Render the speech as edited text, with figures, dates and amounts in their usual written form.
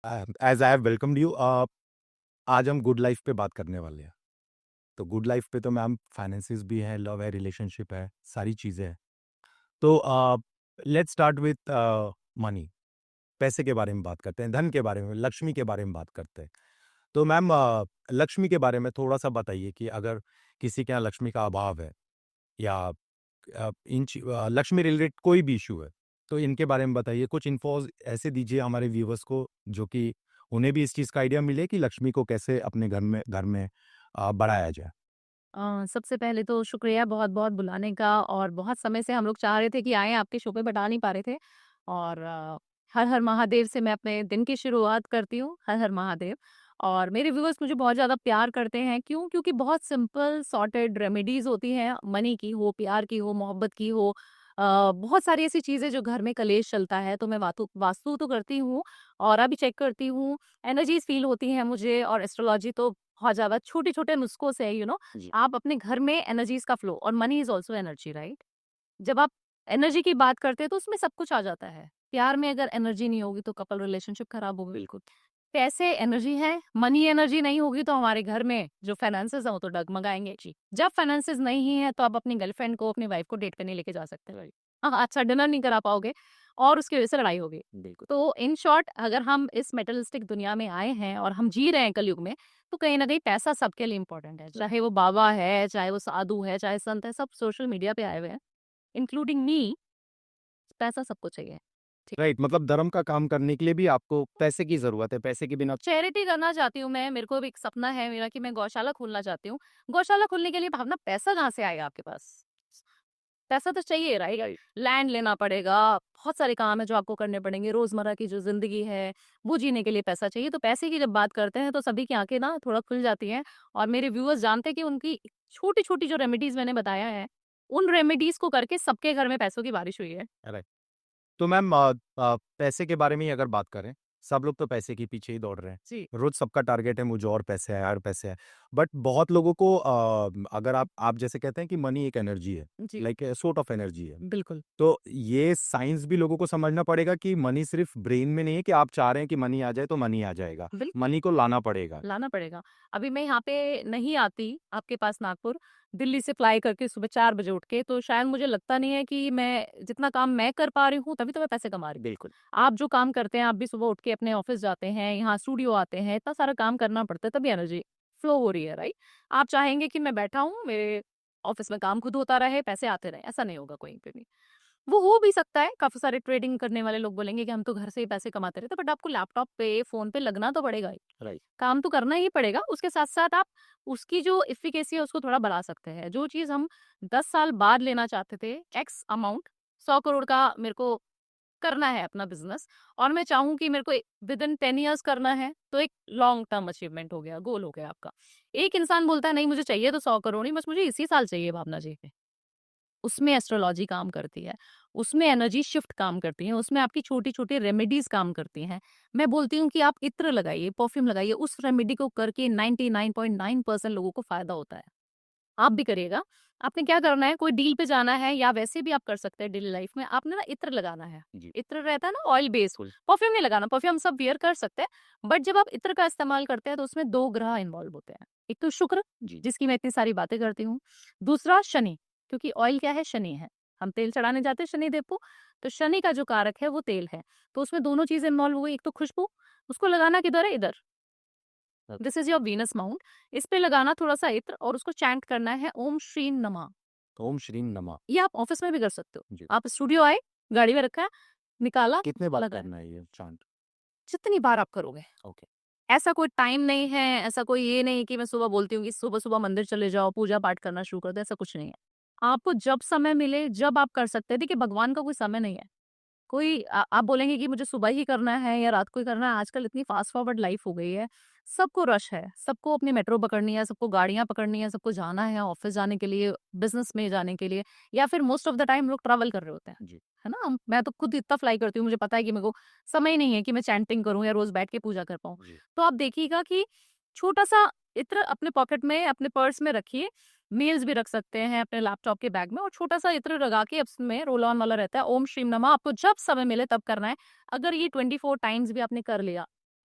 As I have welcomed you, आज हम good life पे बात करने वाले हैं। तो गुड लाइफ पे तो मैम फाइनेंसिस भी है, लव है, रिलेशनशिप है, सारी चीज़ें हैं। तो लेट्स स्टार्ट विथ मनी। पैसे के बारे में बात करते हैं, धन के बारे में, लक्ष्मी के बारे में बात करते हैं। तो मैम लक्ष्मी के बारे में थोड़ा सा बताइए कि अगर किसी के यहाँ लक्ष्मी का अभाव है या लक्ष्मी रिलेटेड कोई भी इशू है, तो इनके बारे में बताइए। कुछ इन्फोज ऐसे दीजिए हमारे व्यूवर्स को, जो कि उन्हें भी इस चीज़ का आइडिया मिले कि लक्ष्मी को कैसे अपने घर में बढ़ाया जाए। सबसे पहले तो शुक्रिया बहुत-बहुत बुलाने का और बहुत समय से हम लोग चाह रहे थे कि आएँ आपके शो पे बट आ नहीं पा रहे थे। और हर हर महादेव से मैं अपने दिन की शुरुआत करती हूँ, हर हर महादेव। और मेरे व्यूअर्स मुझे बहुत ज़्यादा प्यार करते हैं, क्यों? क्योंकि बहुत सिंपल सॉर्टेड रेमेडीज़ होती हैं, मनी की हो, प्यार की हो, मोहब्बत की हो। बहुत सारी ऐसी चीज़ें जो घर में कलेश चलता है, तो मैं वातु वास्तु तो करती हूँ, ऑरा भी चेक करती हूँ, एनर्जीज़ फ़ील होती हैं मुझे, और एस्ट्रोलॉजी तो बहुत ज़्यादा छोटे-छोटे नुस्ख़ों से जी। आप अपने घर में एनर्जीज़ का फ्लो, और money is also energy, right? जब आप एनर्जी की बात करते हैं तो उसमें सब कुछ आ जाता है। प्यार में अगर एनर्जी नहीं होगी तो कपल रिलेशनशिप खराब होगी। बिल्कुल। पैसे एनर्जी है, मनी एनर्जी नहीं होगी तो हमारे घर में जो फाइनेंसेस हैं वो तो डगमगाएँगे। जी। जब फाइनेंसेस नहीं है तो आप अपनी गर्लफ्रेंड को, अपनी वाइफ को डेट करने लेके जा सकते हैं। राइट। हाँ, अच्छा डिनर नहीं करा पाओगे और उसकी वजह से लड़ाई होगी। बिल्कुल। तो इन शॉर्ट, अगर हम इस मेटलिस्टिक दुनिया में आए हैं और हम जी रहे हैं कलयुग में, तो कहीं न कहीं पैसा सबके लिए इम्पोर्टेंट है। चाहे वो बाबा है, चाहे वो साधु है, चाहे संत है, सब सोशल मीडिया पे आए हुए हैं, इंक्लूडिंग मी। पैसा सबको चाहिए। ठीक। राइट, मतलब धर्म का काम करने के लिए भी आपको पैसे की ज़रूरत है, पैसे के बिना चैरिटी करना चाहती हूँ मैं, मेरे को भी एक सपना है मेरा कि मैं गौशाला खोलना चाहती हूँ। गौशाला खोलने के लिए भावना पैसा कहाँ से आएगा आपके पास? पैसा तो चाहिए, राइट? राइट। लैंड लेना पड़ेगा, बहुत सारे काम है जो आपको करने पड़ेंगे, रोज़मर्रा की जो ज़िंदगी है, वो जीने के लिए पैसा चाहिए। तो पैसे की जब बात करते हैं तो सभी की आँखें ना थोड़ा खुल जाती हैं, और मेरे व्यूअर्स जानते हैं कि उनकी छोटी-छोटी जो रेमेडीज़ मैंने बताया है, उन रेमेडीज़ को करके सबके घर में पैसों की बारिश हुई है। राइट। तो मैम पैसे के बारे में ही अगर बात करें, सब लोग तो पैसे के पीछे ही दौड़ रहे हैं। जी, रोज़ सबका टारगेट है मुझे और पैसे आए और पैसे आए। बट बहुत लोगों को अगर आप जैसे कहते हैं कि मनी एक एनर्जी है, जी, like a sort of energy है। बिल्कुल। तो ये साइंस भी लोगों को समझना पड़ेगा कि मनी सिर्फ़ ब्रेन में नहीं है कि आप चाह रहे हैं कि मनी आ जाए तो मनी आ जाएगा। बिल्कुल। मनी को लाना पड़ेगा। लाना पड़ेगा। अभी मैं यहाँ पे नहीं आती आपके पास नागपुर, दिल्ली से फ्लाई करके सुबह 4 बजे उठ के, तो शायद मुझे लगता नहीं है कि मैं जितना काम मैं कर पा रही हूँ, तभी तो मैं पैसे कमा रही हूँ। बिल्कुल। आप जो काम करते हैं, आप भी सुबह उठ के अपने ऑफ़िस जाते हैं, यहाँ स्टूडियो आते हैं, इतना सारा काम करना पड़ता है, तभी एनर्जी फ्लो हो रही है, राइट? आप चाहेंगे कि मैं बैठा हूँ, मेरे ऑफ़िस में काम खुद होता रहे, पैसे आते रहें, ऐसा नहीं होगा कहीं पे भी। वो हो भी सकता है, काफ़ी सारे ट्रेडिंग करने वाले लोग बोलेंगे कि हम तो घर से ही पैसे कमाते रहते हैं, बट आपको लैपटॉप पे, फ़ोन पे लगना तो पड़ेगा ही। राइट। काम तो करना ही पड़ेगा, उसके साथ-साथ आप उसकी जो एफ़िकेसी है उसको थोड़ा बढ़ा सकते हैं। जो चीज़ हम 10 साल बाद लेना चाहते थे, एक्स अमाउंट 100 करोड़ का मेरे को करना है अपना बिज़नेस, और मैं चाहूँ कि मेरे को विदिन 10 इयर्स करना है, तो एक लॉन्ग टर्म अचीवमेंट हो गया, गोल हो गया आपका। एक इंसान बोलता है नहीं मुझे चाहिए तो 100 करोड़ ही, बस मुझे इसी साल चाहिए भावना जी। उसमें एस्ट्रोलॉजी काम करती है, उसमें एनर्जी शिफ्ट काम करती है, उसमें आपकी छोटी-छोटी रेमेडीज़ काम करती हैं। मैं बोलती हूँ कि आप इत्र लगाइए, परफ्यूम लगाइए, उस रेमेडी को करके 99.9% लोगों को फ़ायदा होता है। आप भी करिएगा। आपने क्या करना है, कोई डील पे जाना है या वैसे भी आप कर सकते हैं डेली लाइफ़ में, आपने ना इत्र लगाना है। जी। इत्र रहता है ना ऑयल बेस्ड, बिल्कुल। परफ्यूम नहीं लगाना, परफ्यूम सब वियर कर सकते हैं, बट जब आप इत्र का इस्तेमाल करते हैं तो उसमें 2 ग्रह इन्वॉल्व होते हैं। एक तो शुक्र, जी। जिसकी मैं इतनी सारी बातें करती हूँ, दूसरा शनि, क्योंकि ऑयल क्या है, शनि है। हम तेल चढ़ाने जाते हैं शनिदेव को, तो शनि का जो कारक है वो तेल है। तो उसमें दोनों चीज़ें इन्वॉल्व हो गई, एक तो खुशबू, उसको लगाना किधर है, इधर। This is your Venus mount. इस पे लगाना थोड़ा-सा इत्र और उसको चैंट करना है ओम श्रीम नमः। ओम श्रीम नमः। ये आप ऑफ़िस में भी कर सकते हो। जी। आप स्टूडियो आए, गाड़ी में रखा है, निकाला, कितने बार लगाया। करना है ये चांट? जितनी बार आप करोगे। ओके। ऐसा कोई टाइम नहीं है, ऐसा कोई ये नहीं कि मैं सुबह बोलती हूँ कि सुबह-सुबह मंदिर चले जाओ, पूजा-पाठ करना शुरू कर दो, ऐसा कुछ नहीं है। आपको जब समय मिले, जब आप कर सकते हैं। देखिए, भगवान का कोई समय नहीं है। कोई आप बोलेंगे कि मुझे सुबह ही करना है या रात को ही करना है, आजकल इतनी फास्ट फॉरवर्ड लाइफ हो गई है, सबको रश है, सबको अपनी मेट्रो पकड़नी है, सबको गाड़ियाँ पकड़नी है, सबको जाना है ऑफ़िस जाने के लिए, बिज़नेस में जाने के लिए, या फिर मोस्ट ऑफ द टाइम लोग ट्रैवल कर रहे होते हैं, जी। है ना? मैं तो खुद इतना फ्लाई करती हूँ, मुझे पता है कि मेरे को समय ही नहीं है कि मैं चैंटिंग करूँ या रोज़ बैठ के पूजा कर पाऊँ। जी। तो आप देखिएगा कि छोटा-सा इत्र अपने पॉकेट में, अपने पर्स में रखिए, मेल्स भी रख सकते हैं अपने लैपटॉप के बैग में, और छोटा-सा इत्र लगा के उसमें रोल ऑन वाला रहता है, ओम श्रीम नमः, आपको जब समय मिले तब करना है। अगर ये 24 टाइम्स भी आपने कर लिया,